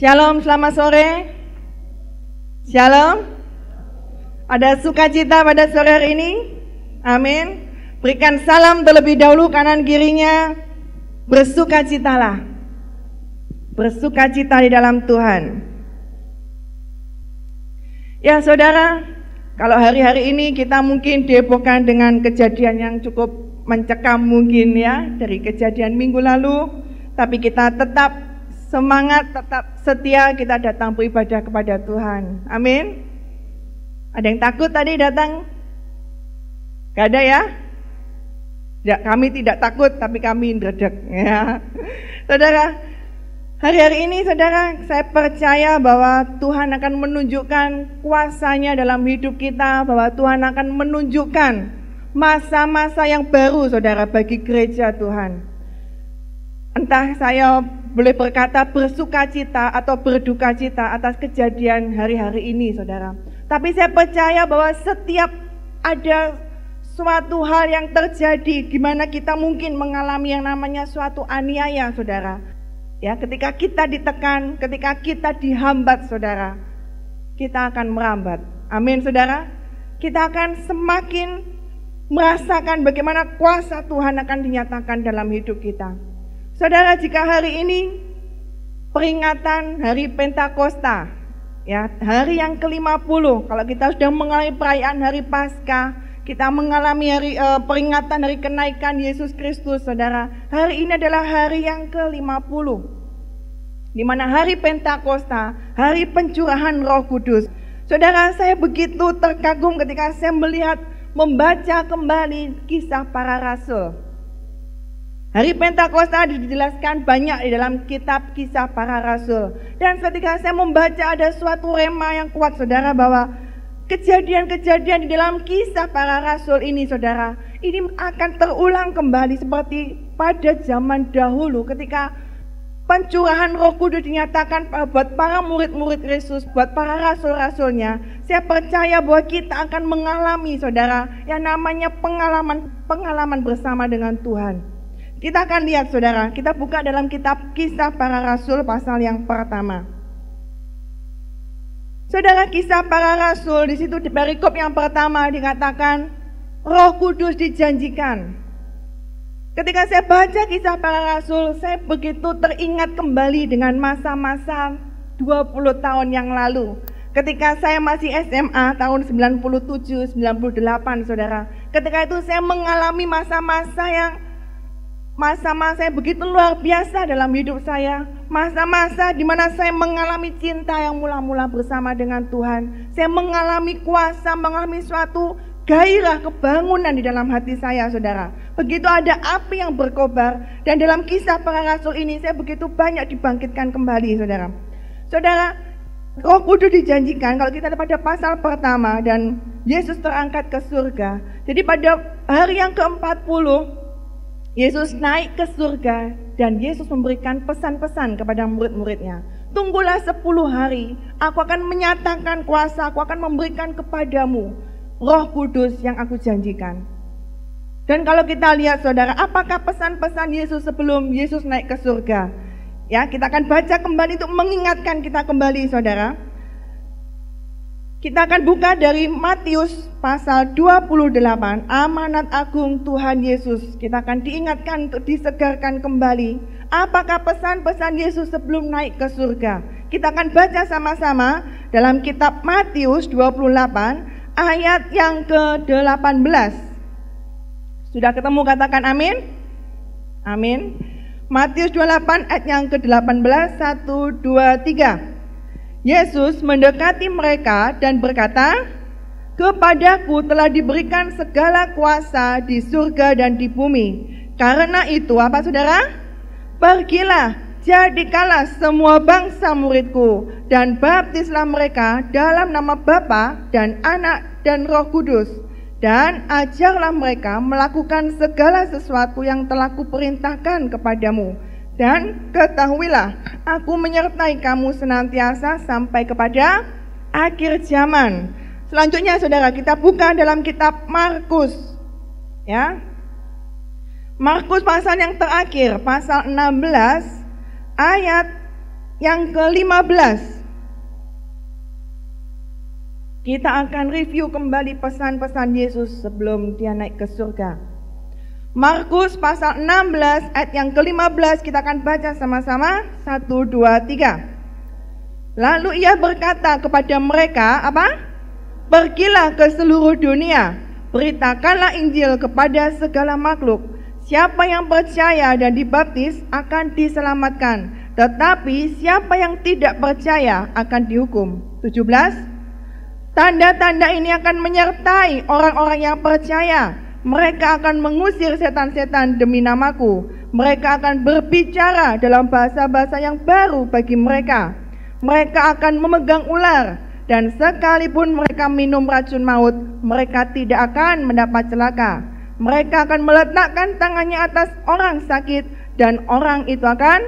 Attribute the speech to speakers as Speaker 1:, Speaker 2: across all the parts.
Speaker 1: Shalom, selamat sore. Shalom. Ada sukacita pada sore hari ini? Amin. Berikan salam terlebih dahulu kanan kirinya. Bersukacitalah. Bersukacita di dalam Tuhan. Ya saudara, kalau hari-hari ini kita mungkin dihebohkan dengan kejadian yang cukup mencekam mungkin ya, dari kejadian minggu lalu, tapi kita tetap semangat, tetap setia, kita datang beribadah kepada Tuhan. Amin. Ada yang takut tadi datang? Gak ada ya? Ya, kami tidak takut, tapi kami ndredeg ya. Saudara, hari-hari ini saudara, saya percaya bahwa Tuhan akan menunjukkan kuasa-Nya dalam hidup kita, bahwa Tuhan akan menunjukkan masa-masa yang baru saudara bagi gereja Tuhan. Entah saya boleh berkata bersukacita atau berdukacita atas kejadian hari-hari ini saudara. Tapi saya percaya bahwa setiap ada suatu hal yang terjadi di mana kita mungkin mengalami yang namanya suatu aniaya saudara. Ya, ketika kita ditekan, ketika kita dihambat saudara, kita akan merambat. Amin saudara. Kita akan semakin merasakan bagaimana kuasa Tuhan akan dinyatakan dalam hidup kita. Saudara, jika hari ini peringatan hari Pentakosta, ya, hari yang ke-50, kalau kita sudah mengalami perayaan hari Paskah, kita mengalami peringatan hari kenaikan Yesus Kristus, saudara. Hari ini adalah hari yang ke-50, di mana hari Pentakosta, hari pencurahan Roh Kudus. Saudara, saya begitu terkagum ketika saya membaca kembali kisah para rasul. Hari Pentakosta dijelaskan banyak di dalam kitab kisah para rasul. Dan ketika saya membaca ada suatu rema yang kuat saudara, bahwa kejadian-kejadian di dalam kisah para rasul ini saudara, ini akan terulang kembali seperti pada zaman dahulu ketika pencurahan Roh Kudus dinyatakan buat para murid-murid Yesus, buat para rasul-rasulnya. Saya percaya bahwa kita akan mengalami saudara yang namanya pengalaman bersama dengan Tuhan. Kita akan lihat saudara, kita buka dalam kitab kisah para rasul pasal yang pertama. Saudara, kisah para rasul di situ di perikop yang pertama dikatakan Roh Kudus dijanjikan. Ketika saya baca kisah para rasul, saya begitu teringat kembali dengan masa-masa 20 tahun yang lalu. Ketika saya masih SMA tahun 97, 98 saudara. Ketika itu saya mengalami masa-masa yang begitu luar biasa dalam hidup saya. Masa-masa di mana saya mengalami cinta yang mula-mula bersama dengan Tuhan. Saya mengalami kuasa, mengalami suatu gairah kebangunan di dalam hati saya saudara. Begitu ada api yang berkobar. Dan dalam kisah para rasul ini saya begitu banyak dibangkitkan kembali saudara. Saudara, Roh Kudus dijanjikan kalau kita pada pasal pertama dan Yesus terangkat ke surga. Jadi pada hari yang ke-40 Yesus naik ke surga dan Yesus memberikan pesan-pesan kepada murid-muridnya. Tunggulah 10 hari, aku akan menyatakan kuasa, aku akan memberikan kepadamu Roh Kudus yang aku janjikan. Dan kalau kita lihat saudara, apakah pesan-pesan Yesus sebelum Yesus naik ke surga? Ya, kita akan baca kembali untuk mengingatkan kita kembali saudara. Kita akan buka dari Matius pasal 28, amanat agung Tuhan Yesus. Kita akan diingatkan untuk disegarkan kembali. Apakah pesan-pesan Yesus sebelum naik ke surga? Kita akan baca sama-sama dalam kitab Matius 28 ayat yang ke-18. Sudah ketemu, katakan amin? Amin. Matius 28 ayat yang ke-18, 1, 2, 3. Yesus mendekati mereka dan berkata, "Kepadaku telah diberikan segala kuasa di surga dan di bumi. Karena itu," apa saudara? "Pergilah, jadikanlah semua bangsa muridku, dan baptislah mereka dalam nama Bapa dan Anak dan Roh Kudus. Dan ajarlah mereka melakukan segala sesuatu yang telah kuperintahkan kepadamu. Dan ketahuilah, aku menyertai kamu senantiasa sampai kepada akhir zaman." Selanjutnya saudara, kita buka dalam kitab Markus. Ya. Markus pasal yang terakhir, pasal 16 ayat yang ke-15. Kita akan review kembali pesan-pesan Yesus sebelum dia naik ke surga. Markus pasal 16 ayat yang ke-15 kita akan baca sama-sama. 1, 2, 3. Lalu ia berkata kepada mereka, apa? Pergilah ke seluruh dunia, beritakanlah Injil kepada segala makhluk. Siapa yang percaya dan dibaptis akan diselamatkan, tetapi siapa yang tidak percaya akan dihukum. 17. Tanda-tanda ini akan menyertai orang-orang yang percaya. Mereka akan mengusir setan-setan demi namaku. Mereka akan berbicara dalam bahasa-bahasa yang baru bagi mereka. Mereka akan memegang ular, dan sekalipun mereka minum racun maut, mereka tidak akan mendapat celaka. Mereka akan meletakkan tangannya atas orang sakit, dan orang itu akan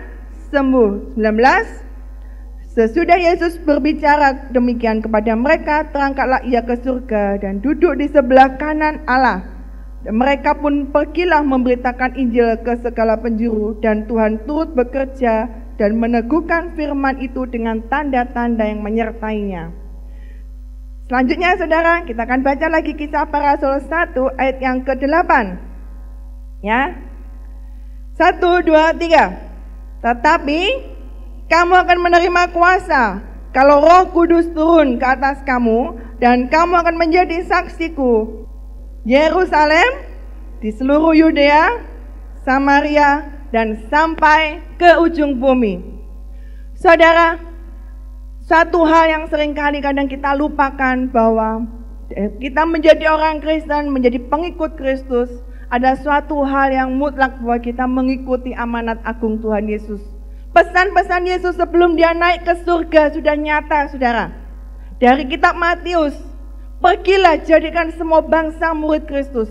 Speaker 1: sembuh. 19. Sesudah Yesus berbicara demikian kepada mereka, terangkatlah ia ke surga dan duduk di sebelah kanan Allah. Dan mereka pun pergilah memberitakan Injil ke segala penjuru, dan Tuhan turut bekerja dan meneguhkan firman itu dengan tanda-tanda yang menyertainya. Selanjutnya saudara, kita akan baca lagi Kisah Para Rasul 1 ayat yang ke-8. Ya. 1, 2, 3. Tetapi kamu akan menerima kuasa kalau Roh Kudus turun ke atas kamu, dan kamu akan menjadi saksiku Yerusalem, di seluruh Yudea, Samaria, dan sampai ke ujung bumi. Saudara, satu hal yang seringkali kadang kita lupakan bahwa kita menjadi orang Kristen, menjadi pengikut Kristus, ada suatu hal yang mutlak bahwa kita mengikuti amanat agung Tuhan Yesus. Pesan-pesan Yesus sebelum dia naik ke surga sudah nyata, saudara. Dari kitab Matius, pergilah jadikan semua bangsa murid Kristus,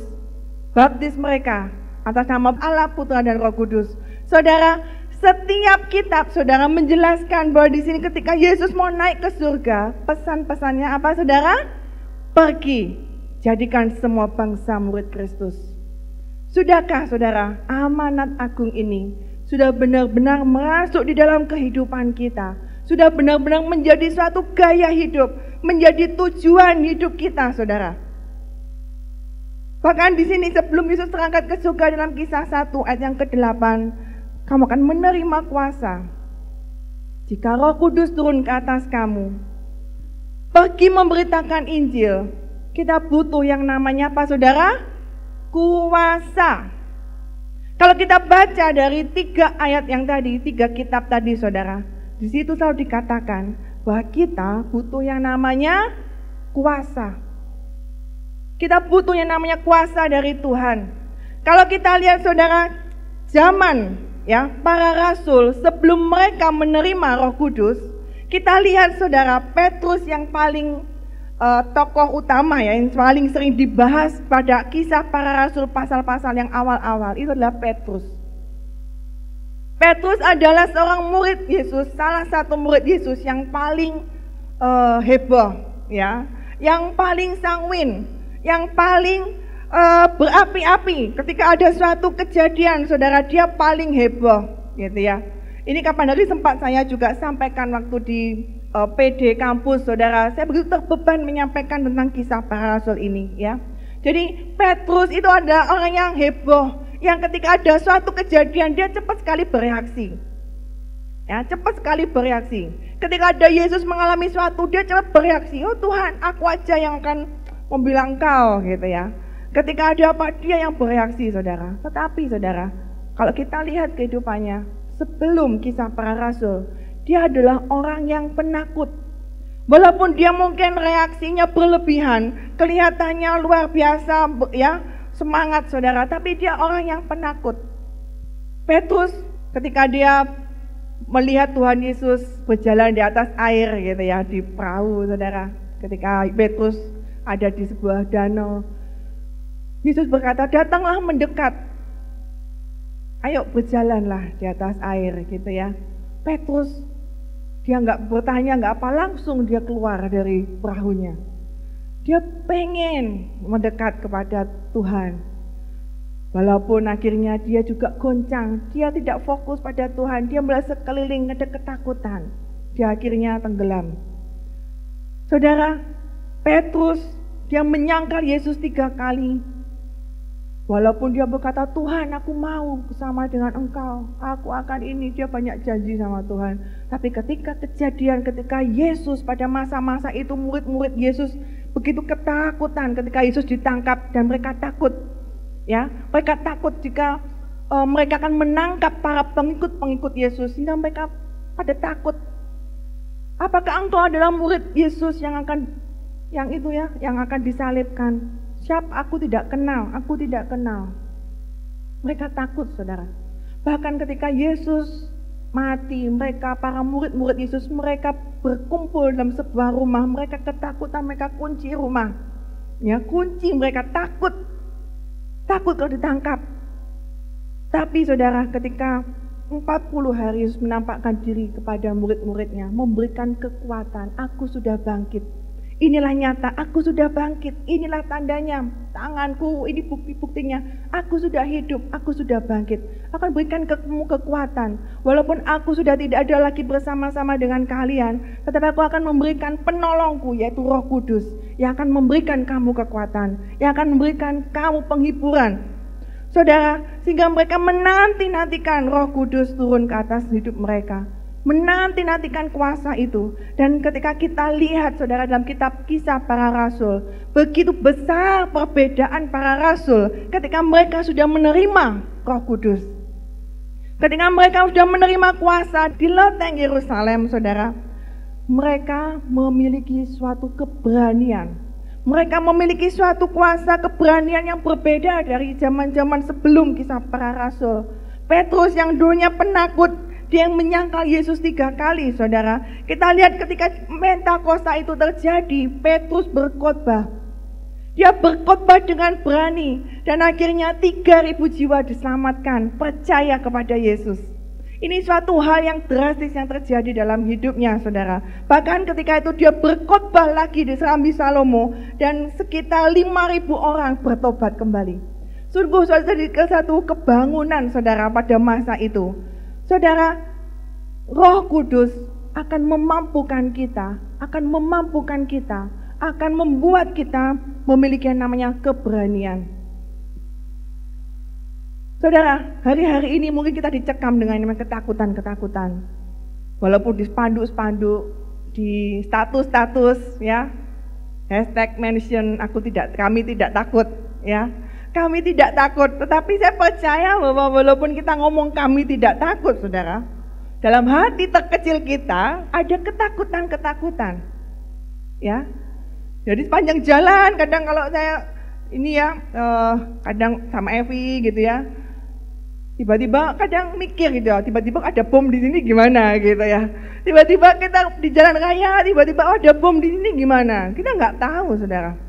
Speaker 1: baptis mereka atas nama Allah, Putra, dan Roh Kudus. Saudara, setiap kitab saudara menjelaskan bahwa di sini ketika Yesus mau naik ke surga, pesan-pesannya apa saudara? Pergi, jadikan semua bangsa murid Kristus. Sudahkah saudara, amanat agung ini sudah benar-benar masuk di dalam kehidupan kita? Sudah benar-benar menjadi suatu gaya hidup, menjadi tujuan hidup kita, saudara. Bahkan di sini sebelum Yesus terangkat ke surga dalam Kisah 1 ayat yang ke-8, kamu akan menerima kuasa jika Roh Kudus turun ke atas kamu. Pergi memberitakan Injil. Kita butuh yang namanya apa, saudara? Kuasa. Kalau kita baca dari 3 ayat yang tadi, 3 kitab tadi, saudara, di situ selalu dikatakan bahwa kita butuh yang namanya kuasa. Kita butuh yang namanya kuasa dari Tuhan. Kalau kita lihat saudara, zaman ya para rasul sebelum mereka menerima Roh Kudus, kita lihat saudara, Petrus yang paling tokoh utama ya, yang paling sering dibahas pada Kisah Para Rasul pasal-pasal yang awal-awal, itu adalah Petrus. Petrus adalah seorang murid Yesus, salah satu murid Yesus yang paling heboh ya, yang paling sanguin, yang paling berapi-api. Ketika ada suatu kejadian, saudara, dia paling heboh gitu ya. Ini kapan hari sempat saya juga sampaikan waktu di PD kampus, saudara. Saya begitu terbeban menyampaikan tentang Kisah Para Rasul ini ya. Jadi Petrus itu ada orang yang heboh, yang ketika ada suatu kejadian dia cepat sekali bereaksi. Ya, cepat sekali bereaksi. Ketika ada Yesus mengalami suatu, dia cepat bereaksi. Oh Tuhan, aku aja yang akan membilang kau gitu ya. Ketika ada apa, dia yang bereaksi, saudara. Tetapi saudara, kalau kita lihat kehidupannya sebelum Kisah Para Rasul, dia adalah orang yang penakut. Walaupun dia mungkin reaksinya berlebihan, kelihatannya luar biasa ya, semangat saudara, tapi dia orang yang penakut. Petrus ketika dia melihat Tuhan Yesus berjalan di atas air gitu ya, di perahu saudara, ketika Petrus ada di sebuah danau, Yesus berkata, datanglah mendekat, ayo berjalanlah di atas air gitu ya. Petrus dia nggak bertanya, nggak apa, langsung dia keluar dari perahunya. Dia pengen mendekat kepada Tuhan. Walaupun akhirnya dia juga goncang, dia tidak fokus pada Tuhan, dia melihat sekeliling ada ketakutan, dia akhirnya tenggelam. Saudara, Petrus dia menyangkal Yesus 3 kali. Walaupun dia berkata, Tuhan aku mau bersama dengan engkau, aku akan ini, dia banyak janji sama Tuhan. Tapi ketika Yesus pada masa-masa itu, murid-murid Yesus begitu ketakutan ketika Yesus ditangkap dan mereka takut. Ya, mereka takut jika mereka akan menangkap para pengikut-pengikut Yesus, sehingga mereka pada takut. Apakah engkau adalah murid Yesus yang akan disalibkan? Siapa? Aku tidak kenal. Mereka takut, saudara. Bahkan ketika Yesus mati, mereka para murid-murid Yesus, mereka berkumpul dalam sebuah rumah, mereka ketakutan, mereka kunci rumah. Ya, kunci, mereka takut kalau ditangkap. Tapi saudara, ketika 40 hari Yesus menampakkan diri kepada murid-muridnya, memberikan kekuatan, aku sudah bangkit. Inilah nyata, aku sudah bangkit. Inilah tandanya, tanganku, ini bukti-buktinya. Aku sudah hidup, aku sudah bangkit. Akan berikan kamu kekuatan. Walaupun aku sudah tidak ada lagi bersama-sama dengan kalian, tetapi aku akan memberikan penolongku, yaitu Roh Kudus, yang akan memberikan kamu kekuatan, yang akan memberikan kamu penghiburan. Saudara, sehingga mereka menanti-nantikan Roh Kudus turun ke atas hidup mereka. Menanti-nantikan kuasa itu. Dan ketika kita lihat, saudara, dalam kitab Kisah Para Rasul, begitu besar perbedaan para rasul ketika mereka sudah menerima Roh Kudus, ketika mereka sudah menerima kuasa di loteng Yerusalem, saudara, mereka memiliki suatu keberanian. Mereka memiliki suatu kuasa keberanian yang berbeda dari zaman-zaman sebelum Kisah Para Rasul. Petrus yang dulunya penakut, dia yang menyangkal Yesus 3 kali, saudara. Kita lihat ketika Pentakosta itu terjadi, Petrus berkhotbah. Dia berkhotbah dengan berani, dan akhirnya 3.000 jiwa diselamatkan, percaya kepada Yesus. Ini suatu hal yang drastis yang terjadi dalam hidupnya, saudara. Bahkan ketika itu dia berkhotbah lagi di Serambi Salomo, dan sekitar 5.000 orang bertobat kembali. Sungguh satu kebangunan, saudara, pada masa itu. Saudara, Roh Kudus akan memampukan kita, akan membuat kita memiliki yang namanya keberanian. Saudara, hari-hari ini mungkin kita dicekam dengan namanya ketakutan. Walaupun di spanduk-spanduk, di status-status, ya, #mention kami tidak takut, ya. Kami tidak takut, tetapi saya percaya bahwa walaupun kita ngomong kami tidak takut, saudara, dalam hati terkecil kita ada ketakutan, ya. Jadi sepanjang jalan, kadang kalau saya kadang sama Evi gitu ya, tiba-tiba kadang mikir gitu ya, tiba-tiba ada bom di sini gimana gitu ya. Tiba-tiba kita di jalan raya, tiba-tiba ada bom di sini gimana? Kita nggak tahu, saudara.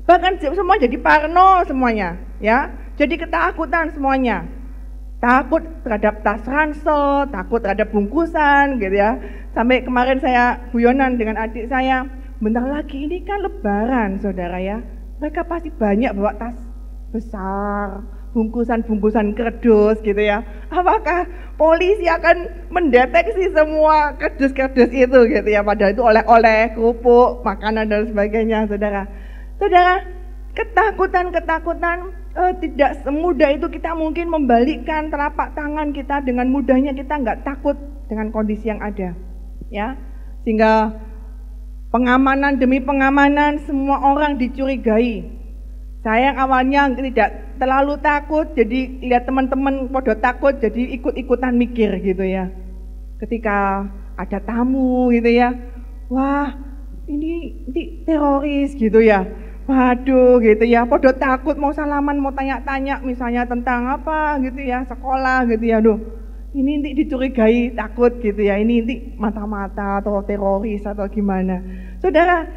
Speaker 1: Bahkan semua jadi parno semuanya, ya. Jadi ketakutan semuanya. Takut terhadap tas ransel, takut terhadap bungkusan gitu ya. Sampai kemarin saya guyonan dengan adik saya, bentar lagi ini kan lebaran, saudara ya. Mereka pasti banyak bawa tas besar, bungkusan-bungkusan kerdus gitu ya. Apakah polisi akan mendeteksi semua kerdus-kerdus itu gitu ya, padahal itu oleh-oleh, kerupuk, makanan dan sebagainya, saudara. Saudara, ketakutan tidak semudah itu kita mungkin membalikkan telapak tangan kita dengan mudahnya, kita nggak takut dengan kondisi yang ada, ya. Sehingga pengamanan demi pengamanan semua orang dicurigai. Saya awalnya tidak terlalu takut, jadi lihat teman-teman pada takut, jadi ikut-ikutan mikir gitu ya. Ketika ada tamu gitu ya, wah ini teroris gitu ya. Waduh gitu ya, podo takut mau salaman, mau tanya-tanya misalnya tentang apa gitu ya, sekolah gitu ya. Duh, ini nanti dicurigai, takut gitu ya, ini nanti mata-mata atau teroris atau gimana. Saudara,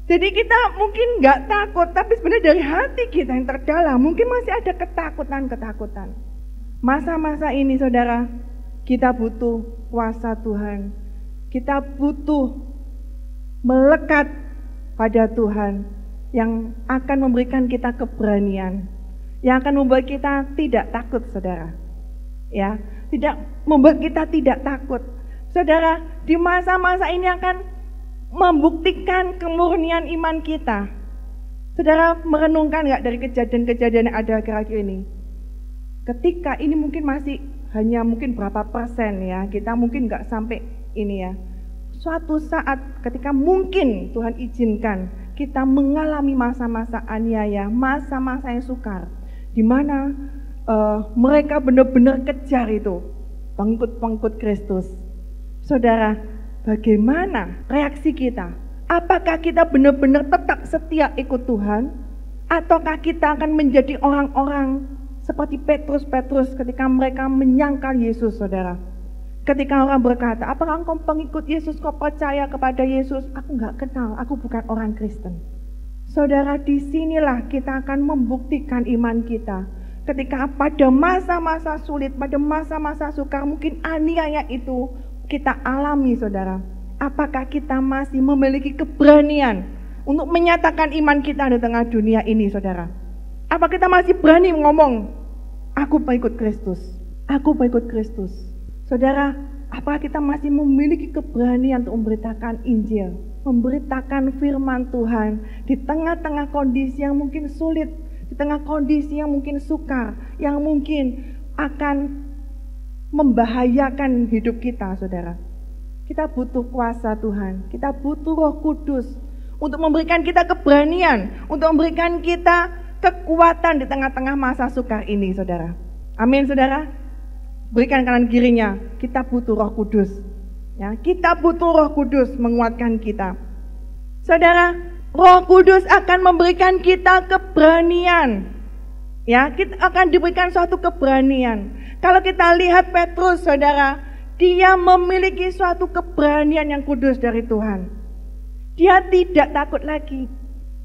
Speaker 1: jadi kita mungkin nggak takut, tapi sebenarnya dari hati kita yang terdalam mungkin masih ada ketakutan. Masa-masa ini, saudara, kita butuh kuasa Tuhan. Kita butuh melekat pada Tuhan yang akan memberikan kita keberanian, yang akan membuat kita tidak takut, saudara. Ya, tidak membuat kita tidak takut. Saudara, di masa-masa ini akan membuktikan kemurnian iman kita. Saudara merenungkan nggak dari kejadian-kejadian yang ada akhir-akhir ini? Ketika ini mungkin masih hanya mungkin berapa persen ya, kita mungkin nggak sampai ini ya. Suatu saat ketika mungkin Tuhan izinkan kita mengalami masa-masa aniaya, masa-masa yang sukar, di mana mereka benar-benar kejar itu pengikut-pengikut Kristus. Saudara, bagaimana reaksi kita? Apakah kita benar-benar tetap setia ikut Tuhan? Ataukah kita akan menjadi orang-orang seperti Petrus ketika mereka menyangkal Yesus, saudara? Ketika orang berkata, apakah engkau pengikut Yesus, kau percaya kepada Yesus? Aku nggak kenal, aku bukan orang Kristen. Saudara, disinilah kita akan membuktikan iman kita. Ketika pada masa-masa sulit, pada masa-masa sukar, mungkin aniaya itu kita alami, saudara. Apakah kita masih memiliki keberanian untuk menyatakan iman kita di tengah dunia ini, saudara? Apa kita masih berani ngomong, aku pengikut Kristus, aku pengikut Kristus? Saudara, apakah kita masih memiliki keberanian untuk memberitakan Injil, memberitakan firman Tuhan di tengah-tengah kondisi yang mungkin sulit, di tengah kondisi yang mungkin sukar, yang mungkin akan membahayakan hidup kita, saudara? Kita butuh kuasa Tuhan, kita butuh Roh Kudus untuk memberikan kita keberanian, untuk memberikan kita kekuatan di tengah-tengah masa sukar ini, saudara. Amin, saudara. Berikan kanan kirinya, kita butuh Roh Kudus. Ya, kita butuh Roh Kudus menguatkan kita. Saudara, Roh Kudus akan memberikan kita keberanian. Ya, kita akan diberikan suatu keberanian. Kalau kita lihat Petrus, saudara, dia memiliki suatu keberanian yang kudus dari Tuhan. Dia tidak takut lagi.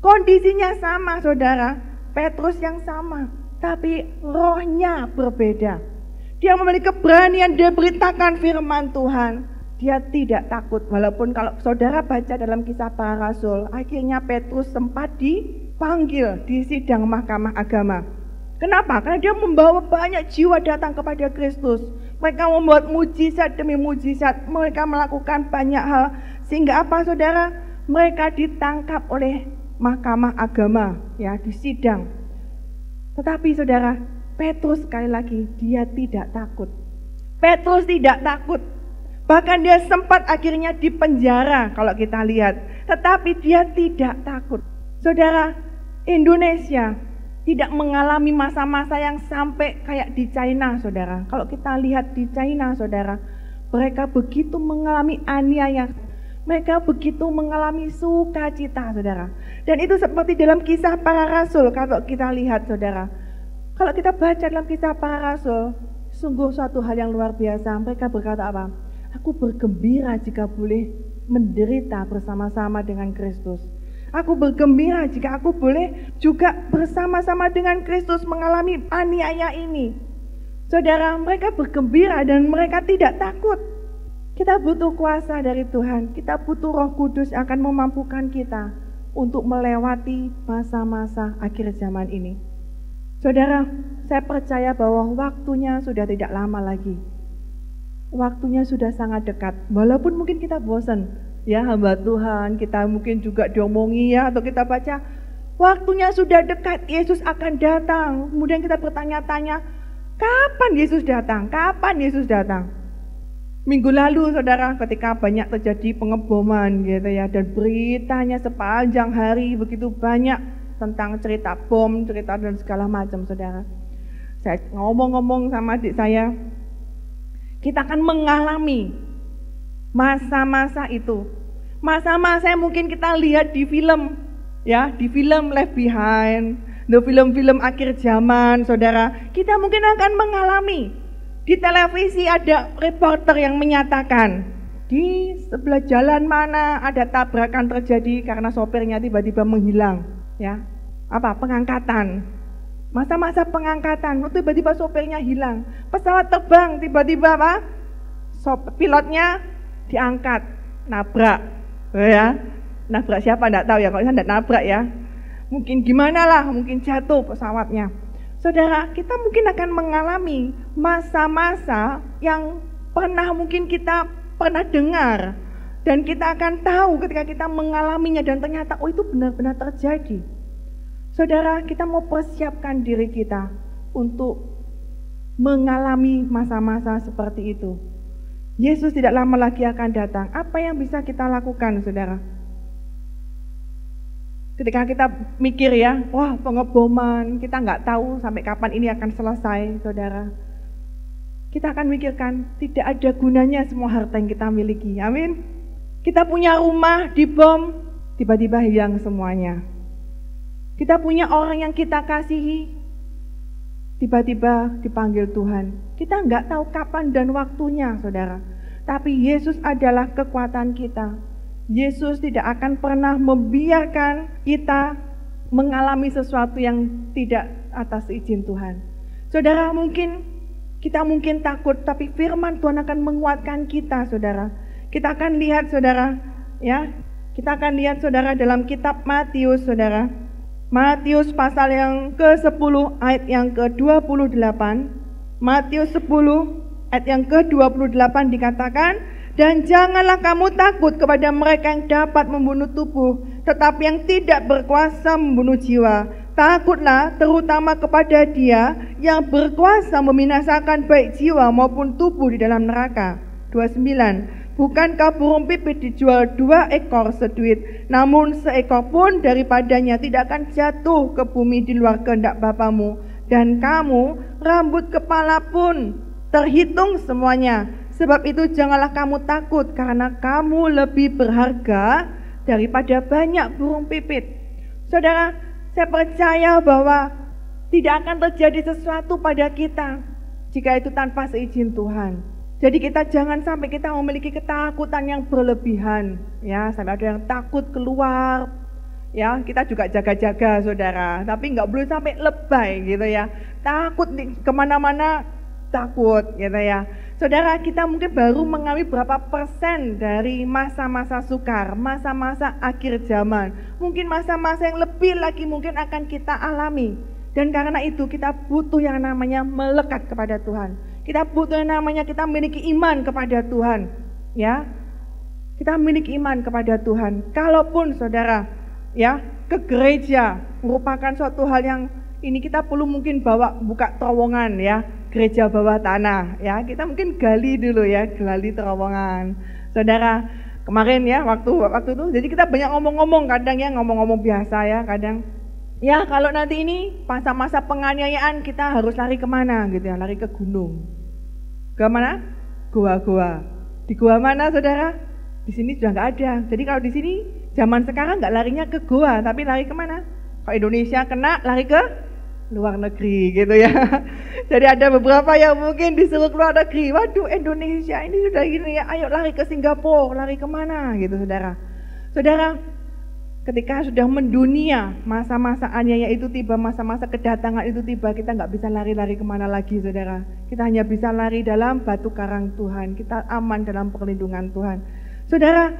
Speaker 1: Kondisinya sama, saudara. Petrus yang sama, tapi rohnya berbeda. Dia memiliki keberanian, dia beritakan firman Tuhan. Dia tidak takut, walaupun kalau saudara baca dalam Kisah Para Rasul, akhirnya Petrus sempat dipanggil di sidang mahkamah agama. Kenapa? Karena dia membawa banyak jiwa datang kepada Kristus. Mereka membuat mujizat demi mujizat, mereka melakukan banyak hal. Sehingga apa, saudara? Mereka ditangkap oleh mahkamah agama, ya, di sidang. Tetapi saudara, Petrus sekali lagi, dia tidak takut. Petrus tidak takut. Bahkan dia sempat akhirnya dipenjara kalau kita lihat. Tetapi dia tidak takut. Saudara, Indonesia tidak mengalami masa-masa yang sampai kayak di China, saudara. Kalau kita lihat di China, saudara, mereka begitu mengalami aniaya. Mereka begitu mengalami sukacita, saudara. Dan itu seperti dalam Kisah Para Rasul, kalau kita lihat, saudara. Kalau kita baca dalam Kisah Para Rasul, sungguh suatu hal yang luar biasa. Mereka berkata apa? Aku bergembira jika boleh menderita bersama-sama dengan Kristus. Aku bergembira jika aku boleh juga bersama-sama dengan Kristus mengalami aniaya ini. Saudara, mereka bergembira dan mereka tidak takut. Kita butuh kuasa dari Tuhan. Kita butuh Roh Kudus yang akan memampukan kita untuk melewati masa-masa akhir zaman ini. Saudara, saya percaya bahwa waktunya sudah tidak lama lagi. Waktunya sudah sangat dekat. Walaupun mungkin kita bosan, ya hamba Tuhan, kita mungkin juga diomongi ya, atau kita baca, waktunya sudah dekat, Yesus akan datang. Kemudian kita bertanya-tanya, kapan Yesus datang? Kapan Yesus datang? Minggu lalu, saudara, ketika banyak terjadi pengeboman gitu ya, dan beritanya sepanjang hari begitu banyak tentang cerita bom, cerita dan segala macam, saudara. Saya ngomong-ngomong sama adik saya, kita akan mengalami masa-masa itu. Masa-masa yang mungkin kita lihat di film, ya, di film Left Behind, di film-film akhir zaman, saudara. Kita mungkin akan mengalami. Di televisi ada reporter yang menyatakan, di sebelah jalan mana ada tabrakan terjadi karena sopirnya tiba-tiba menghilang, ya. Apa? Pengangkatan. Masa-masa pengangkatan, tiba-tiba sopirnya hilang. Pesawat terbang, tiba-tiba apa? Pilotnya diangkat, nabrak, ya. Nabrak siapa? Enggak tahu ya. Kalau saya enggak nabrak ya. Mungkin gimana lah, mungkin jatuh pesawatnya. Saudara, kita mungkin akan mengalami masa-masa yang mungkin kita pernah dengar, dan kita akan tahu ketika kita mengalaminya dan ternyata itu benar-benar terjadi. Saudara, kita mau persiapkan diri kita untuk mengalami masa-masa seperti itu. Yesus tidak lama lagi akan datang. Apa yang bisa kita lakukan, saudara? Ketika kita mikir ya, wah pengeboman, kita nggak tahu sampai kapan ini akan selesai, saudara. Kita akan mikirkan, tidak ada gunanya semua harta yang kita miliki, amin. Kita punya rumah dibom, tiba-tiba hilang semuanya. Kita punya orang yang kita kasihi, tiba-tiba dipanggil Tuhan. Kita nggak tahu kapan dan waktunya, saudara. Tapi Yesus adalah kekuatan kita. Yesus tidak akan pernah membiarkan kita mengalami sesuatu yang tidak atas izin Tuhan. Saudara, kita mungkin takut, tapi firman Tuhan akan menguatkan kita, saudara. Kita akan lihat, saudara, ya. Kita akan lihat, saudara, dalam kitab Matius, saudara. Matius pasal yang ke-10 ayat yang ke-28. Matius 10 ayat yang ke-28 dikatakan, dan janganlah kamu takut kepada mereka yang dapat membunuh tubuh, tetapi yang tidak berkuasa membunuh jiwa. Takutlah terutama kepada Dia yang berkuasa membinasakan baik jiwa maupun tubuh di dalam neraka. 29. Bukankah burung pipit dijual 2 ekor seduit, namun seekor pun daripadanya tidak akan jatuh ke bumi di luar kehendak Bapamu. Dan kamu, rambut kepala pun terhitung semuanya. Sebab itu janganlah kamu takut, karena kamu lebih berharga daripada banyak burung pipit. Saudara, saya percaya bahwa tidak akan terjadi sesuatu pada kita jika itu tanpa seizin Tuhan. Jadi kita jangan sampai kita memiliki ketakutan yang berlebihan, ya, sampai ada yang takut keluar, ya, kita juga jaga-jaga, saudara. Tapi nggak boleh sampai lebay, gitu ya. Takut kemana-mana, takut, gitu ya. Saudara, kita mungkin baru mengalami berapa persen dari masa-masa sukar, masa-masa akhir zaman. Mungkin masa-masa yang lebih lagi mungkin akan kita alami. Dan karena itu kita butuh yang namanya melekat kepada Tuhan. Kita butuh yang namanya kita memiliki iman kepada Tuhan. Ya, kita memiliki iman kepada Tuhan. Kalaupun saudara, ya, ke gereja merupakan suatu hal yang ini kita perlu mungkin buka terowongan, ya, gereja bawah tanah, ya, kita mungkin gali dulu, ya, gali terowongan. Saudara, kemarin ya waktu itu, jadi kita banyak ngomong-ngomong, kadang ya ngomong-ngomong biasa, ya, kadang ya kalau nanti ini masa-masa penganiayaan kita harus lari kemana gitu ya, lari ke gunung, ke mana? Goa-goa. Di goa mana, saudara? Di sini sudah nggak ada. Jadi kalau di sini zaman sekarang nggak larinya ke goa, tapi lari kemana? Kalau Indonesia kena, lari ke luar negeri gitu ya. Jadi ada beberapa yang mungkin disuruh keluar negeri. Waduh, Indonesia ini sudah gini ya, ayo lari ke Singapura, lari kemana gitu, saudara. Saudara, ketika sudah mendunia, masa-masa aniaya itu tiba, masa-masa kedatangan itu tiba, kita nggak bisa lari-lari kemana lagi, saudara. Kita hanya bisa lari dalam batu karang Tuhan. Kita aman dalam perlindungan Tuhan. Saudara,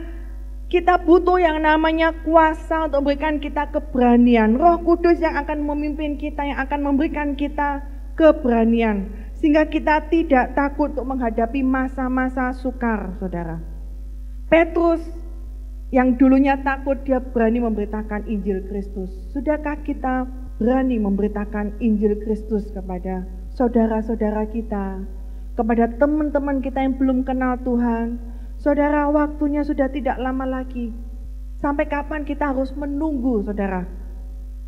Speaker 1: kita butuh yang namanya kuasa untuk memberikan kita keberanian. Roh Kudus yang akan memimpin kita, yang akan memberikan kita keberanian. Sehingga kita tidak takut untuk menghadapi masa-masa sukar, saudara. Petrus yang dulunya takut, dia berani memberitakan Injil Kristus. Sudahkah kita berani memberitakan Injil Kristus kepada saudara-saudara kita, kepada teman-teman kita yang belum kenal Tuhan? Saudara, waktunya sudah tidak lama lagi. Sampai kapan kita harus menunggu, saudara?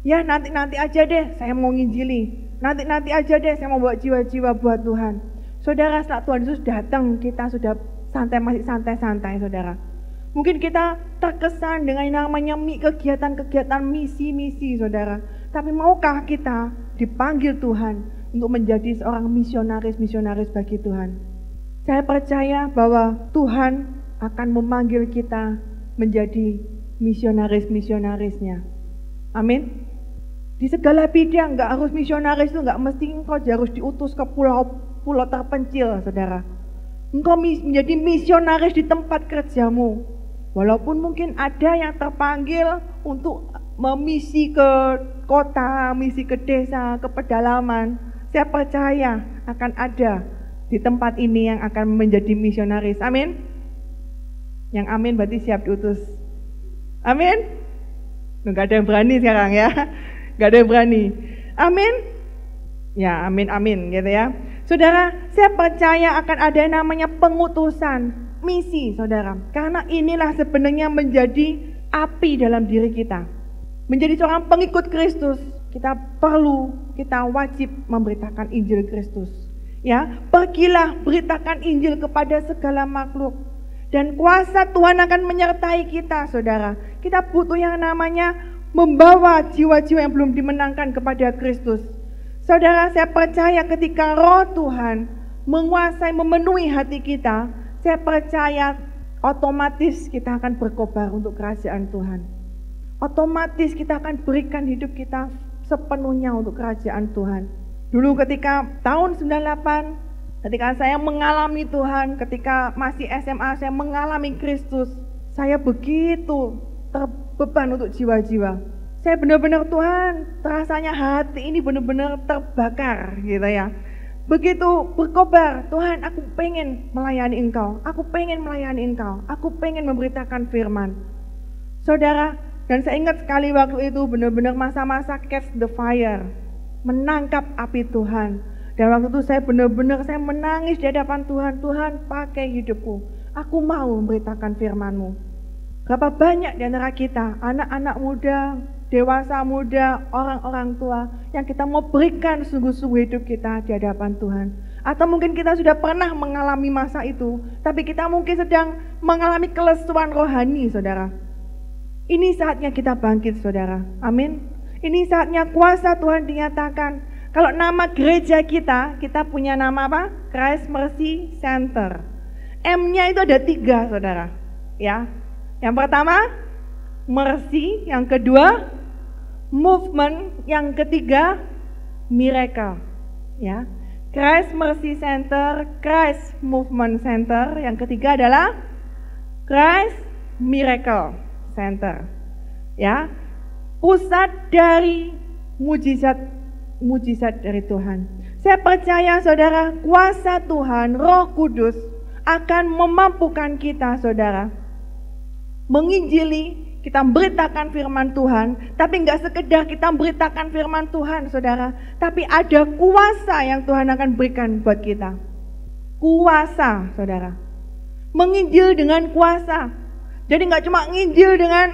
Speaker 1: Ya, nanti aja deh saya mau nginjili. Nanti aja deh saya mau bawa jiwa-jiwa buat Tuhan. Saudara, setelah Tuhan Yesus datang, kita sudah masih santai-santai, saudara. Mungkin kita terkesan dengan yang namanya kegiatan-kegiatan misi-misi, saudara. Tapi maukah kita dipanggil Tuhan untuk menjadi seorang misionaris bagi Tuhan? Saya percaya bahwa Tuhan akan memanggil kita menjadi misionaris-misionarisnya. Amin. Di segala bidang, nggak harus misionaris itu, nggak mesti engkau harus diutus ke pulau terpencil, saudara. Engkau menjadi misionaris di tempat kerjamu. Walaupun mungkin ada yang terpanggil untuk memisi ke kota, misi ke desa, ke pedalaman. Saya percaya akan ada di tempat ini yang akan menjadi misionaris. Amin. Yang amin berarti siap diutus. Amin. Nggak ada yang berani sekarang ya. Nggak ada yang berani. Amin. Ya, amin, amin gitu ya. Saudara, saya percaya akan ada yang namanya pengutusan, misi saudara. Karena inilah sebenarnya menjadi api dalam diri kita. Menjadi seorang pengikut Kristus, kita wajib memberitakan Injil Kristus. Ya, pergilah beritakan Injil kepada segala makhluk. Dan kuasa Tuhan akan menyertai kita, saudara. Kita butuh yang namanya membawa jiwa-jiwa yang belum dimenangkan kepada Kristus. Saudara, saya percaya ketika Roh Tuhan menguasai, memenuhi hati kita, saya percaya otomatis kita akan berkobar untuk kerajaan Tuhan. Otomatis kita akan berikan hidup kita sepenuhnya untuk kerajaan Tuhan. Dulu ketika tahun 98, ketika saya mengalami Tuhan, ketika masih SMA saya mengalami Kristus, saya begitu terbeban untuk jiwa-jiwa. Saya benar-benar Tuhan, rasanya hati ini benar-benar terbakar gitu ya. Begitu berkobar, Tuhan aku pengen melayani Engkau, aku pengen melayani Engkau, aku pengen memberitakan firman. Saudara, dan saya ingat sekali waktu itu benar-benar masa-masa catch the fire, menangkap api Tuhan. Dan waktu itu saya benar-benar saya menangis di hadapan Tuhan. Tuhan, pakai hidupku. Aku mau memberitakan firman-Mu. Berapa banyak di antara kita, anak-anak muda, dewasa muda, orang-orang tua, yang kita mau berikan sungguh-sungguh hidup kita di hadapan Tuhan. Atau mungkin kita sudah pernah mengalami masa itu, tapi kita mungkin sedang mengalami kelesuan rohani, saudara. Ini saatnya kita bangkit, saudara. Amin. Ini saatnya kuasa Tuhan dinyatakan. Kalau nama gereja kita punya nama apa? Christ Mercy Center. M-nya itu ada 3, saudara. Ya, yang pertama mercy, yang kedua movement, yang ketiga miracle. Ya, Christ Mercy Center, Christ Movement Center, yang ketiga adalah Christ Miracle Center. Ya, pusat dari mujizat dari Tuhan. Saya percaya saudara, kuasa Tuhan, Roh Kudus akan memampukan kita saudara menginjili, kita beritakan firman Tuhan. Tapi enggak sekedar kita beritakan firman Tuhan saudara, tapi ada kuasa yang Tuhan akan berikan buat kita. Kuasa saudara, menginjil dengan kuasa. Jadi enggak cuma menginjil dengan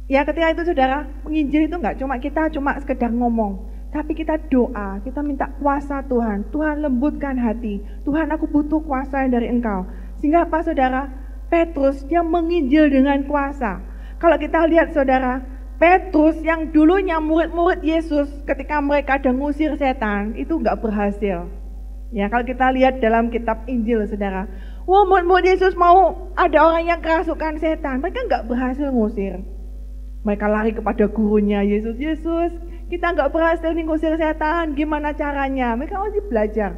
Speaker 1: ya ketika itu saudara, menginjil itu enggak cuma sekedar ngomong, tapi kita doa, kita minta kuasa Tuhan. Tuhan lembutkan hati, Tuhan aku butuh kuasa yang dari Engkau. Sehingga apa saudara? Petrus dia menginjil dengan kuasa. Kalau kita lihat saudara, Petrus yang dulunya murid-murid Yesus, ketika mereka ada ngusir setan, itu enggak berhasil. Ya, kalau kita lihat dalam kitab Injil saudara, murid-murid Yesus mau ada orang yang kerasukan setan, mereka enggak berhasil ngusir. Mereka lari kepada gurunya, Yesus, kita nggak berhasil nih ngusir setan, gimana caranya? Mereka masih belajar.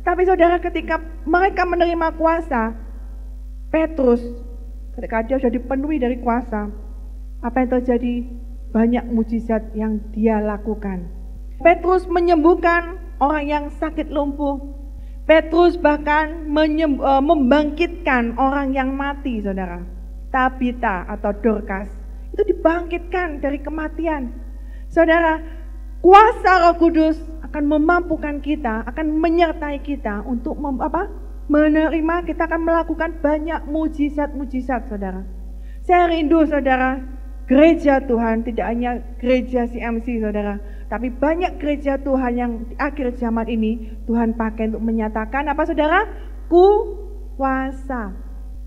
Speaker 1: Tapi saudara, ketika mereka menerima kuasa, Petrus, ketika dia sudah dipenuhi dari kuasa, apa yang terjadi? Banyak mujizat yang dia lakukan. Petrus menyembuhkan orang yang sakit lumpuh. Petrus bahkan membangkitkan orang yang mati, saudara. Tabita atau Dorcas itu dibangkitkan dari kematian. Saudara, kuasa Roh Kudus akan memampukan kita, akan menyertai kita untuk menerima, kita akan melakukan banyak mujizat-mujizat, saudara. Saya rindu, saudara, gereja Tuhan tidak hanya gereja CMC, saudara, tapi banyak gereja Tuhan yang di akhir zaman ini Tuhan pakai untuk menyatakan apa, saudara? Kuasa.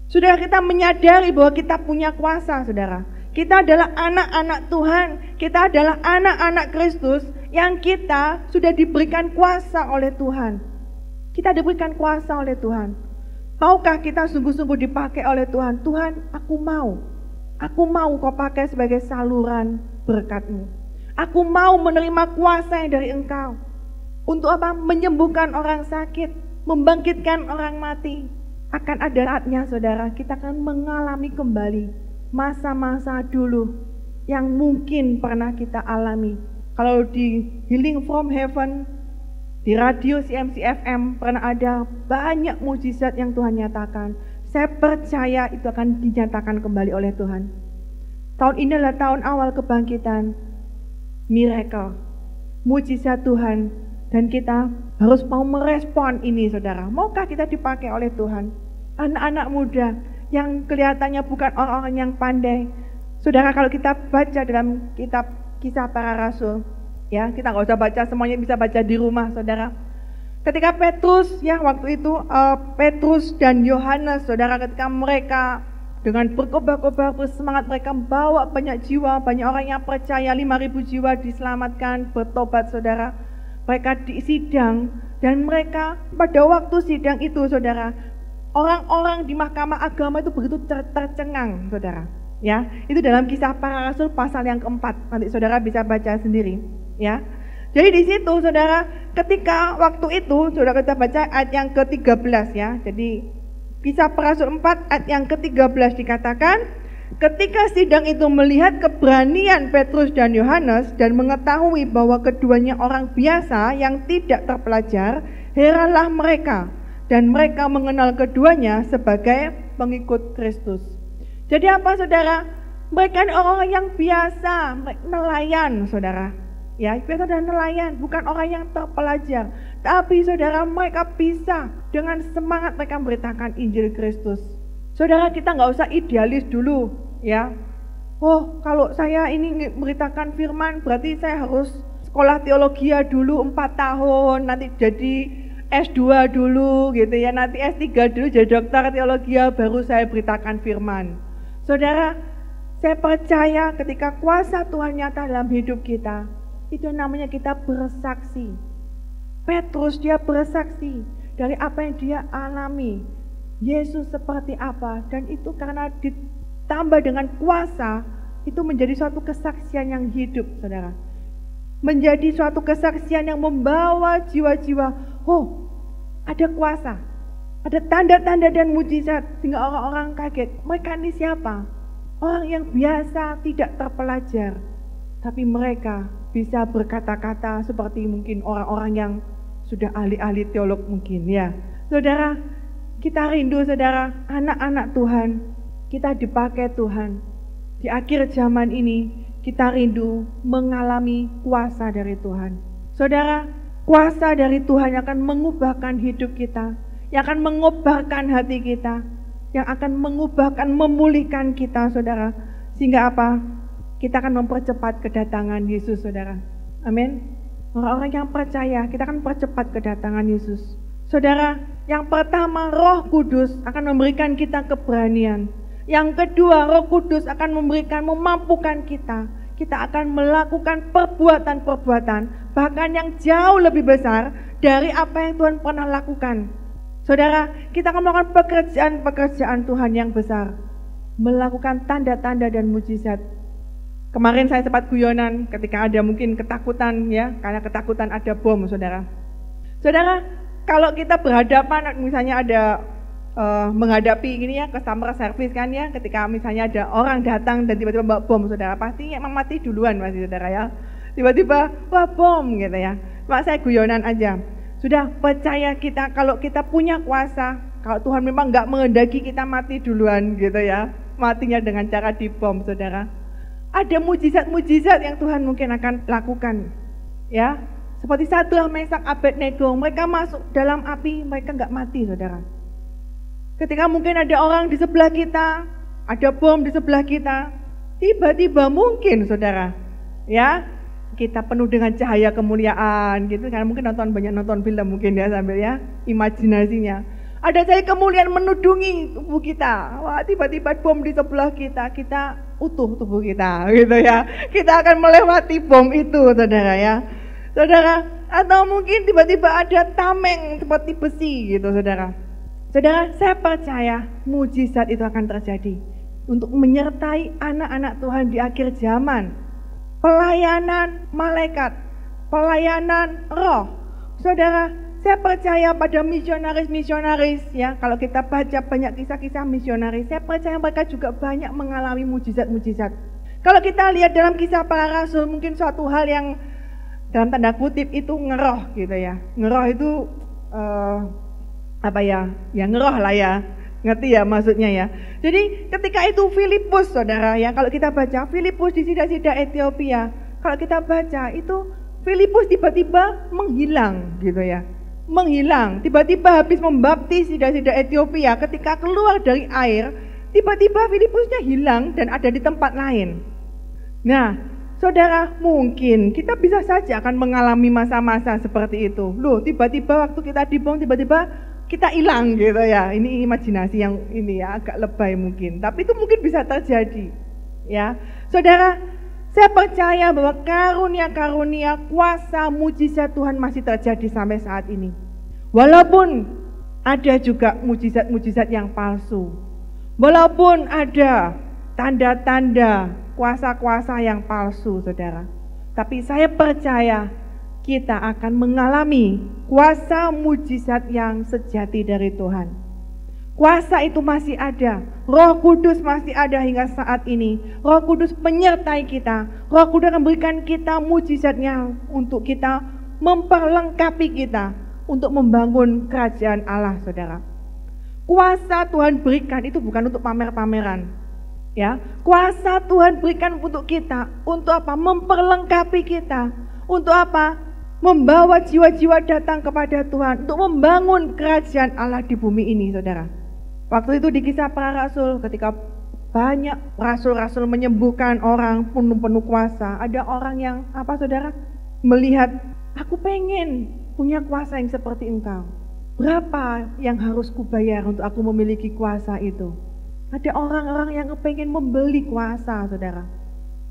Speaker 1: Saudara, kita menyadari bahwa kita punya kuasa, saudara. Kita adalah anak-anak Tuhan, kita adalah anak-anak Kristus yang kita sudah diberikan kuasa oleh Tuhan. Kita diberikan kuasa oleh Tuhan. Maukah kita sungguh-sungguh dipakai oleh Tuhan? Tuhan, aku mau kau pakai sebagai saluran berkat-Mu. Aku mau menerima kuasa yang dari Engkau. Untuk apa? Menyembuhkan orang sakit, membangkitkan orang mati. Akan ada saatnya saudara, kita akan mengalami kembali masa-masa dulu yang mungkin pernah kita alami. Kalau di Healing from Heaven, di radio CMC FM pernah ada banyak mujizat yang Tuhan nyatakan. Saya percaya itu akan dinyatakan kembali oleh Tuhan. Tahun ini adalah tahun awal kebangkitan, miracle, mujizat Tuhan, dan kita harus mau merespon ini, saudara. Maukah kita dipakai oleh Tuhan? Anak-anak muda yang kelihatannya bukan orang-orang yang pandai, saudara, kalau kita baca dalam kitab Kisah Para Rasul, ya, kita nggak usah baca semuanya, bisa baca di rumah, saudara. Ketika Petrus, ya, waktu itu Petrus dan Yohanes, saudara, ketika mereka dengan berkobar-kobar bersemangat, mereka membawa banyak jiwa, banyak orang yang percaya, 5.000 jiwa diselamatkan, bertobat, saudara. Mereka disidang, dan mereka pada waktu sidang itu, saudara, orang-orang di mahkamah agama itu begitu tercengang, saudara. Ya, itu dalam Kisah Para Rasul pasal yang keempat. Nanti saudara bisa baca sendiri, ya. Jadi di situ, saudara, ketika waktu itu, saudara, kita baca ayat yang ke-13, ya. Jadi Kisah Para Rasul 4 ayat yang ke-13 dikatakan, ketika sidang itu melihat keberanian Petrus dan Yohanes dan mengetahui bahwa keduanya orang biasa yang tidak terpelajar, heranlah mereka, dan mereka mengenal keduanya sebagai pengikut Kristus. Jadi apa, saudara? Mereka ini orang yang biasa, nelayan, saudara. Ya, biasa dan nelayan, bukan orang yang terpelajar. Tapi saudara, mereka bisa dengan semangat mereka memberitakan Injil Kristus. Saudara, kita nggak usah idealis dulu, ya. Oh, kalau saya ini memberitakan firman, berarti saya harus sekolah teologi dulu 4 tahun, nanti jadi S2 dulu, gitu ya. Nanti S3 dulu jadi dokter teologi, baru saya beritakan firman. Saudara, saya percaya ketika kuasa Tuhan nyata dalam hidup kita, itu namanya kita bersaksi. Petrus, dia bersaksi dari apa yang dia alami. Yesus seperti apa, dan itu karena ditambah dengan kuasa, itu menjadi suatu kesaksian yang hidup, saudara. Menjadi suatu kesaksian yang membawa jiwa-jiwa, oh, ada kuasa, ada tanda-tanda dan mujizat, sehingga orang-orang kaget. Mereka ini siapa? Orang yang biasa, tidak terpelajar, tapi mereka bisa berkata-kata seperti mungkin orang-orang yang sudah ahli-ahli teolog mungkin, ya. Saudara, kita rindu, saudara, anak-anak Tuhan, kita dipakai Tuhan. Di akhir zaman ini, kita rindu mengalami kuasa dari Tuhan. Saudara, kuasa dari Tuhan yang akan mengubahkan hidup kita, yang akan mengobarkan hati kita, yang akan mengubahkan, memulihkan kita, saudara. Sehingga apa? Kita akan mempercepat kedatangan Yesus, saudara. Amin. Orang-orang yang percaya, kita akan percepat kedatangan Yesus. Saudara, yang pertama, Roh Kudus akan memberikan kita keberanian. Yang kedua, Roh Kudus akan memampukan kita. Kita akan melakukan perbuatan-perbuatan, bahkan yang jauh lebih besar dari apa yang Tuhan pernah lakukan. Saudara, kita akan melakukan pekerjaan-pekerjaan Tuhan yang besar, melakukan tanda-tanda dan mujizat. Kemarin saya sempat guyonan ketika ada mungkin ketakutan, ya, karena ketakutan ada bom, saudara. Saudara, kalau kita berhadapan, misalnya ada menghadapi ini, ya, customer service kan, ya, ketika misalnya ada orang datang dan tiba-tiba bawa bom, saudara, pasti emang mati duluan pasti, saudara, ya. Tiba-tiba, wah, bom, gitu ya. Mak, saya guyonan aja. Sudah percaya kita, kalau kita punya kuasa, kalau Tuhan memang nggak menghendaki kita mati duluan, gitu ya, matinya dengan cara dibom, saudara. Ada mujizat-mujizat yang Tuhan mungkin akan lakukan, ya. Seperti Sadrak, Mesak, Abednego, mereka masuk dalam api, mereka nggak mati, saudara. Ketika mungkin ada orang di sebelah kita, ada bom di sebelah kita, tiba-tiba mungkin, saudara, ya, kita penuh dengan cahaya kemuliaan, gitu, karena mungkin banyak nonton film mungkin, ya, sambil, ya, imajinasinya. Ada cahaya kemuliaan menudungi tubuh kita. Wah, tiba-tiba bom di sebelah kita, kita utuh tubuh kita, gitu ya. Kita akan melewati bom itu, saudara, ya. Saudara, atau mungkin tiba-tiba ada tameng seperti besi, gitu, saudara. Saudara, saya percaya mujizat itu akan terjadi untuk menyertai anak-anak Tuhan di akhir zaman. Pelayanan malaikat, pelayanan roh. Saudara, saya percaya pada misionaris-misionaris ya. Kalau kita baca banyak kisah-kisah misionaris, saya percaya mereka juga banyak mengalami mujizat-mujizat. Kalau kita lihat dalam kisah para rasul, mungkin suatu hal yang dalam tanda kutip itu ngeroh gitu ya. Ngeroh itu ya ngeroh lah ya. Ngerti ya maksudnya ya. Jadi ketika itu Filipus saudara ya, kalau kita baca Filipus di sida-sida Ethiopia, kalau kita baca itu Filipus tiba-tiba menghilang gitu ya. Menghilang, tiba-tiba habis membaptis sida-sida Ethiopia, ketika keluar dari air, tiba-tiba Filipusnya hilang dan ada di tempat lain. Nah, saudara, mungkin kita bisa saja akan mengalami masa-masa seperti itu. Loh, tiba-tiba waktu kita dibom, tiba-tiba kita hilang gitu ya. Ini imajinasi yang ini ya, agak lebay mungkin. Tapi itu mungkin bisa terjadi. Ya, saudara, saya percaya bahwa karunia-karunia, kuasa, mujizat Tuhan masih terjadi sampai saat ini. Walaupun ada juga mujizat-mujizat yang palsu. Walaupun ada tanda-tanda kuasa-kuasa yang palsu, saudara. Tapi saya percaya kita akan mengalami kuasa mujizat yang sejati dari Tuhan. Kuasa itu masih ada, Roh Kudus masih ada hingga saat ini. Roh Kudus menyertai kita, Roh Kudus memberikan kita mujizatnya untuk kita memperlengkapi kita untuk membangun kerajaan Allah, saudara. Kuasa Tuhan berikan itu bukan untuk pamer-pameran, ya. Kuasa Tuhan berikan untuk kita, untuk apa? Memperlengkapi kita, untuk apa? Membawa jiwa-jiwa datang kepada Tuhan, untuk membangun kerajaan Allah di bumi ini, saudara. Waktu itu di kisah para rasul, ketika banyak rasul-rasul menyembuhkan orang penuh kuasa, ada orang yang apa saudara? Melihat, aku pengen punya kuasa yang seperti engkau. Berapa yang harus kubayar untuk aku memiliki kuasa itu? Ada orang-orang yang pengen membeli kuasa, saudara.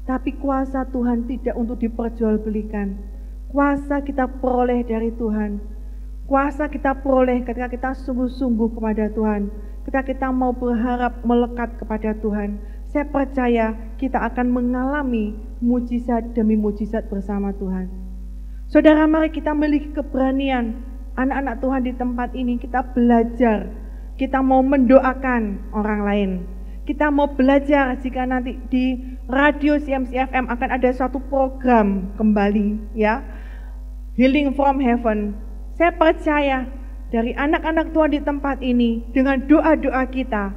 Speaker 1: Tapi kuasa Tuhan tidak untuk diperjualbelikan. Kuasa kita peroleh dari Tuhan. Kuasa kita peroleh ketika kita sungguh-sungguh kepada Tuhan. Ketika kita mau berharap melekat kepada Tuhan, saya percaya kita akan mengalami mujizat demi mujizat bersama Tuhan. Saudara, mari kita memiliki keberanian. Anak-anak Tuhan di tempat ini kita belajar. Kita mau mendoakan orang lain. Kita mau belajar jika nanti di radio CMC-FM akan ada suatu program kembali ya. Healing from Heaven. Saya percaya dari anak-anak Tuhan di tempat ini, dengan doa-doa kita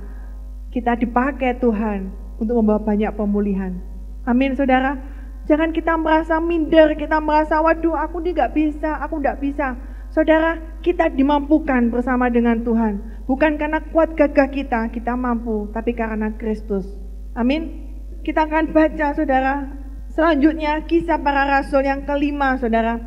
Speaker 1: dipakai Tuhan untuk membawa banyak pemulihan. Amin, saudara. Jangan kita merasa minder, kita merasa, waduh aku ini gak bisa, aku gak bisa. Saudara, kita dimampukan bersama dengan Tuhan. Bukan karena kuat gagah kita mampu, tapi karena Kristus. Amin. Kita akan baca, saudara, selanjutnya kisah para rasul yang kelima, saudara.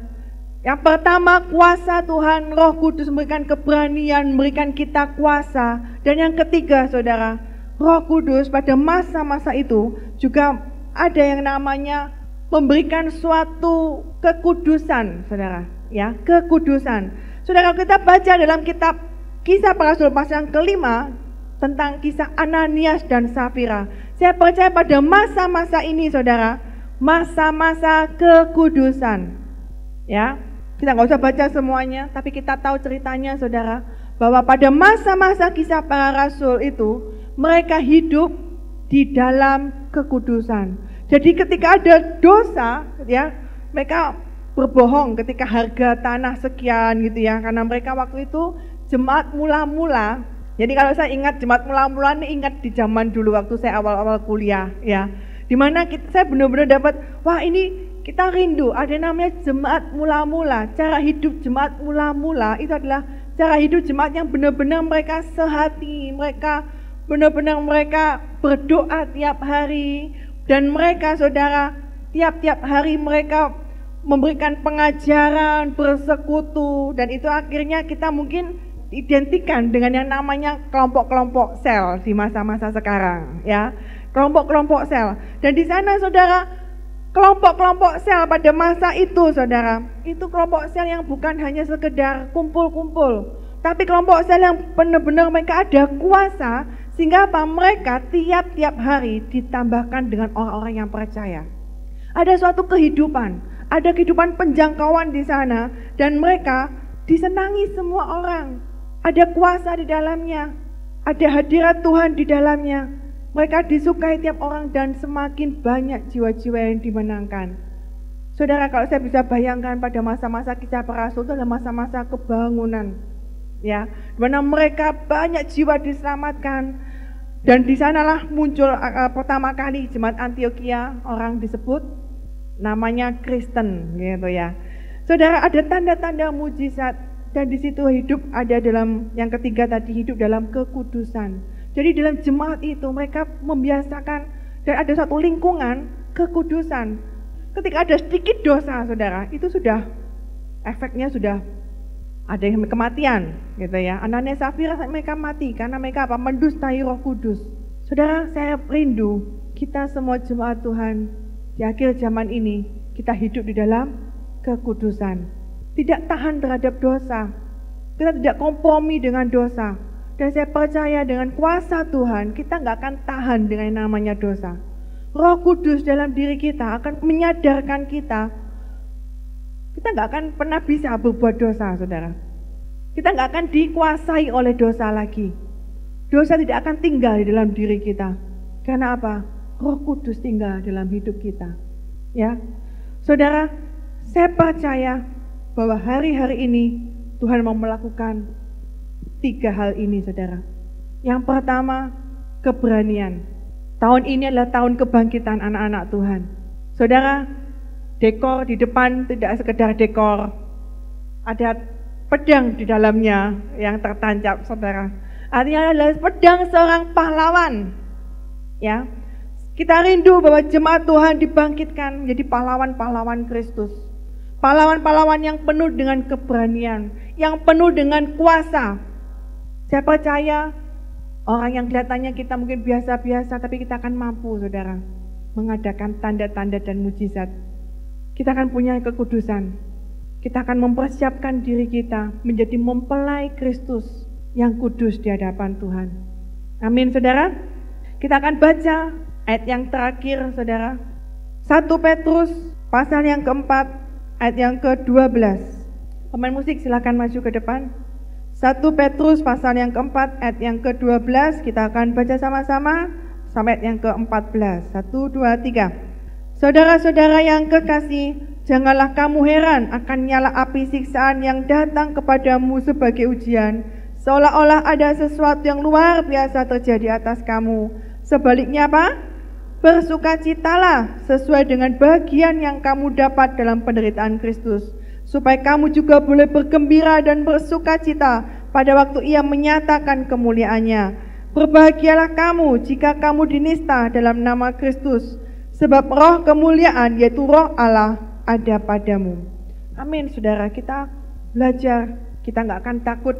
Speaker 1: Yang pertama, kuasa Tuhan, Roh Kudus memberikan keberanian, memberikan kita kuasa. Dan yang ketiga, saudara, Roh Kudus pada masa-masa itu juga ada yang namanya memberikan suatu kekudusan, saudara, ya, kekudusan. Saudara, kita baca dalam kitab Kisah Para Rasul pasal yang kelima tentang kisah Ananias dan Safira. Saya percaya pada masa-masa ini, saudara, masa-masa kekudusan, ya. Kita nggak usah baca semuanya, tapi kita tahu ceritanya, saudara, bahwa pada masa-masa kisah para rasul itu mereka hidup di dalam kekudusan. Jadi ketika ada dosa, ya, mereka berbohong ketika harga tanah sekian gitu ya, karena mereka waktu itu jemaat mula-mula. Jadi kalau saya ingat jemaat mula-mula ini ingat di zaman dulu waktu saya awal-awal kuliah, ya, dimana saya benar-benar dapat, wah ini kita rindu, ada namanya jemaat mula-mula. Cara hidup jemaat mula-mula itu adalah cara hidup jemaat yang benar-benar mereka sehati, mereka benar-benar mereka berdoa tiap hari, dan mereka, saudara, tiap-tiap hari mereka memberikan pengajaran, bersekutu, dan itu akhirnya kita mungkin identikan dengan yang namanya kelompok-kelompok sel di masa-masa sekarang, ya, kelompok-kelompok sel. Dan di sana, saudara, kelompok-kelompok sel pada masa itu, saudara, itu kelompok sel yang bukan hanya sekedar kumpul-kumpul, tapi kelompok sel yang benar-benar mereka ada kuasa, sehingga apa? Mereka tiap-tiap hari ditambahkan dengan orang-orang yang percaya. Ada suatu kehidupan, ada kehidupan penjangkauan di sana, dan mereka disenangi semua orang. Ada kuasa di dalamnya, ada hadirat Tuhan di dalamnya. Mereka disukai tiap orang dan semakin banyak jiwa-jiwa yang dimenangkan. Saudara, kalau saya bisa bayangkan pada masa-masa Kisah Para Rasul itu adalah masa-masa kebangunan, ya, di mana mereka banyak jiwa diselamatkan. Dan di sanalah muncul pertama kali jemaat Antioquia, orang disebut namanya Kristen, gitu ya. Saudara, ada tanda-tanda mujizat, dan di situ hidup ada dalam yang ketiga tadi, hidup dalam kekudusan. Jadi dalam jemaat itu mereka membiasakan dan ada satu lingkungan kekudusan. Ketika ada sedikit dosa, saudara, itu sudah efeknya sudah ada yang kematian, gitu ya. Ananias Safira mereka mati karena mereka apa? Mendustai Roh Kudus. Saudara, saya rindu kita semua jemaat Tuhan di akhir zaman ini kita hidup di dalam kekudusan. Tidak tahan terhadap dosa. Kita tidak kompromi dengan dosa. Dan saya percaya dengan kuasa Tuhan kita nggak akan tahan dengan yang namanya dosa. Roh Kudus dalam diri kita akan menyadarkan kita nggak akan pernah bisa berbuat dosa, saudara. Kita nggak akan dikuasai oleh dosa lagi. Dosa tidak akan tinggal di dalam diri kita. Karena apa? Roh Kudus tinggal dalam hidup kita. Ya, saudara, saya percaya bahwa hari-hari ini Tuhan mau melakukan 3 hal ini, saudara. Yang pertama, keberanian. Tahun ini adalah tahun kebangkitan anak-anak Tuhan. Saudara, dekor di depan tidak sekedar dekor, ada pedang di dalamnya yang tertancap, saudara. Artinya adalah pedang seorang pahlawan. Ya, kita rindu bahwa jemaat Tuhan dibangkitkan menjadi pahlawan-pahlawan Kristus, pahlawan-pahlawan yang penuh dengan keberanian, yang penuh dengan kuasa. Saya percaya orang yang kelihatannya kita mungkin biasa-biasa, tapi kita akan mampu, saudara, mengadakan tanda-tanda dan mujizat. Kita akan punya kekudusan. Kita akan mempersiapkan diri kita menjadi mempelai Kristus yang kudus di hadapan Tuhan. Amin, saudara. Kita akan baca ayat yang terakhir, saudara. 1 Petrus pasal yang keempat, ayat yang ke-12. Pemain musik silakan maju ke depan. 1 Petrus pasal yang keempat, ayat yang ke-12. Kita akan baca sama-sama sampai ayat yang ke-14. 1, 2, 3. Saudara-saudara yang kekasih, janganlah kamu heran akan nyala api siksaan yang datang kepadamu sebagai ujian, seolah-olah ada sesuatu yang luar biasa terjadi atas kamu. Sebaliknya apa? Bersukacitalah sesuai dengan bagian yang kamu dapat dalam penderitaan Kristus, supaya kamu juga boleh bergembira dan bersukacita pada waktu Ia menyatakan kemuliaannya. Berbahagialah kamu jika kamu dinista dalam nama Kristus, sebab roh kemuliaan yaitu roh Allah ada padamu. Amin, saudara. Kita belajar, kita nggak akan takut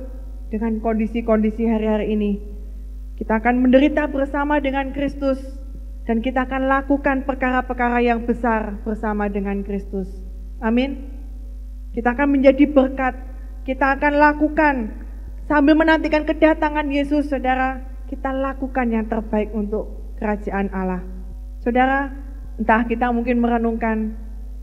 Speaker 1: dengan kondisi-kondisi hari-hari ini. Kita akan menderita bersama dengan Kristus, dan kita akan lakukan perkara-perkara yang besar bersama dengan Kristus. Amin. Kita akan menjadi berkat. Kita akan lakukan sambil menantikan kedatangan Yesus, saudara. Kita lakukan yang terbaik untuk kerajaan Allah. Saudara, entah kita mungkin merenungkan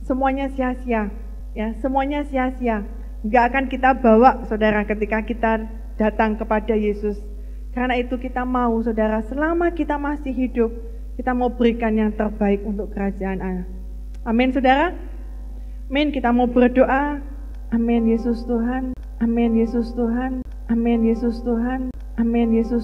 Speaker 1: semuanya sia-sia, ya, semuanya sia-sia. Enggak akan kita bawa, saudara, ketika kita datang kepada Yesus. Karena itu kita mau, saudara, selama kita masih hidup, kita mau berikan yang terbaik untuk kerajaan Allah. Amin, saudara. Amin. Kita mau berdoa. Amin, Yesus Tuhan. Amin, Yesus Tuhan. Amin, Yesus Tuhan. Amin, Yesus